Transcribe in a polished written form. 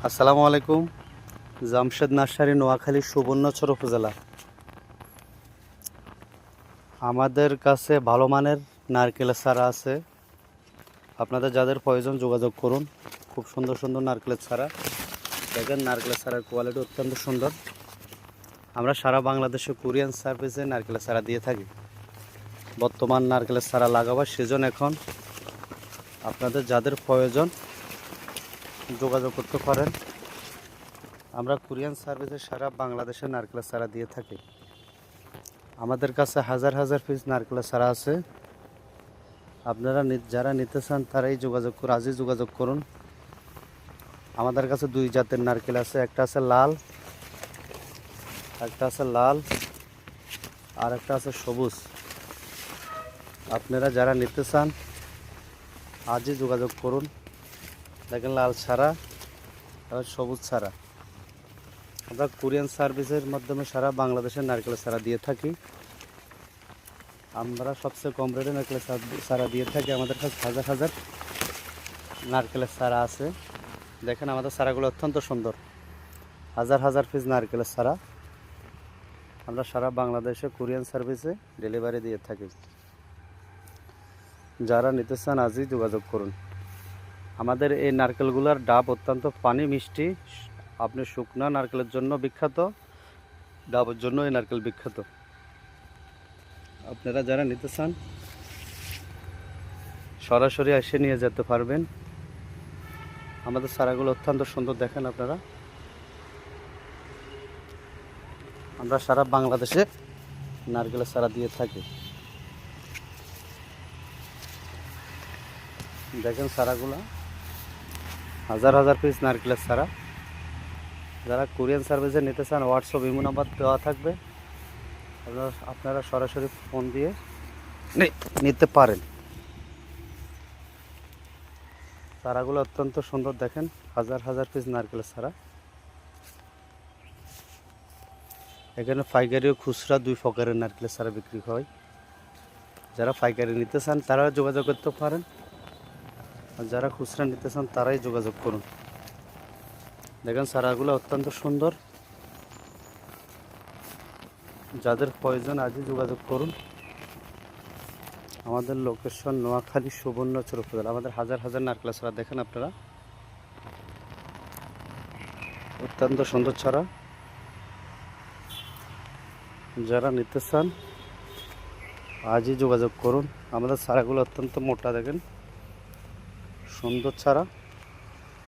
আসসালামু আলাইকুম। জামশেদ নার্সারি, নোয়াখালী, সুবর্ণচর উপজেলা। আমাদের কাছে ভালো মানের নারকেলের চারা আছে। আপনাদের যাদের প্রয়োজন যোগাযোগ করুন। খুব সুন্দর সুন্দর নারকেলের চারা। দেখেন নারকেলের চারার কোয়ালিটি অত্যন্ত সুন্দর। আমরা সারা বাংলাদেশে কুরিয়ার সার্ভিসে নারকেলের চারা দিয়ে থাকি। বর্তমান নারকেলের চারা লাগাবার সিজন এখন। আপনাদের যাদের প্রয়োজন যোগাযোগ করতে পারেন। আমরা কুরিয়ার সার্ভিসে সারা বাংলাদেশে নারকেলের চারা দিয়ে থাকি। আমাদের কাছে হাজার হাজার পিস নারকেলের চারা আছে। আপনারা যারা নিতে চান তারাই আজই যোগাযোগ করুন। আমাদের কাছে দুই জাতের নারকেল আছে, একটা আছে লাল আর একটা আছে সবুজ। আপনারা যারা নিতে চান আজই যোগাযোগ করুন। দেখেন লাল ছাড়া আর সবুজ ছাড়া। আমরা কুরিয়ার সার্ভিসের মাধ্যমে সারা বাংলাদেশের নারকেলের চারা দিয়ে থাকি। আমরা সবচেয়ে কম রেটে নারকেলের চারা দিয়ে থাকি। আমাদের কাছে হাজার হাজার নারকেলের চারা আছে। দেখেন আমাদের চারাগুলো অত্যন্ত সুন্দর। হাজার হাজার পিস নারকেলের চারা আমরা সারা বাংলাদেশে কুরিয়ার সার্ভিসে ডেলিভারি দিয়ে থাকি। যারা নিতে চান আজই যোগাযোগ করুন। আমাদের এই নারকেলগুলোর ডাব অত্যন্ত পানি মিষ্টি। আপনি শুকনা নারকেলের জন্য বিখ্যাত, ডাবের জন্য এই নারকেল বিখ্যাত। আপনারা যারা নিতে চান সরাসরি এসে নিয়ে যেতে পারবেন। আমাদের চারাগুলো অত্যন্ত সুন্দর। দেখেন আপনারা, আমরা সারা বাংলাদেশে নারকেলের চারা দিয়ে থাকি। দেখেন চারাগুলো হাজার হাজার পিস নারকেলের চারা। যারা কুরিয়ার সার্ভিসে নিতে চান হোয়াটসঅ্যাপ ইমো নাম্বার দেওয়া থাকবে। আপনারা সরাসরি ফোন দিয়ে নিতে পারেন। চারাগুলো অত্যন্ত সুন্দর। দেখেন হাজার হাজার পিস নারকেলের চারা। এখানে পাইকারি ও খুচরা দুই প্রকারের নারকেলের চারা বিক্রি হয়। যারা পাইকারি নিতে চান তারা যোগাযোগ করতে পারেন, আর যারা খুচরা নিতে চান তারাই যোগাযোগ করুন। দেখেন চারাগুলো অত্যন্ত সুন্দর। যাদের প্রয়োজন আজই যোগাযোগ করুন। আমাদের লোকেশন নোয়াখালী, সুবর্ণচর উপজেলা। আমাদের হাজার হাজার নারকেলের চারা দেখেন আপনারা, অত্যন্ত সুন্দর চারা। যারা নিতে চান আজই যোগাযোগ করুন। আমাদের চারাগুলো অত্যন্ত মোটা, দেখেন সুন্দর চারা।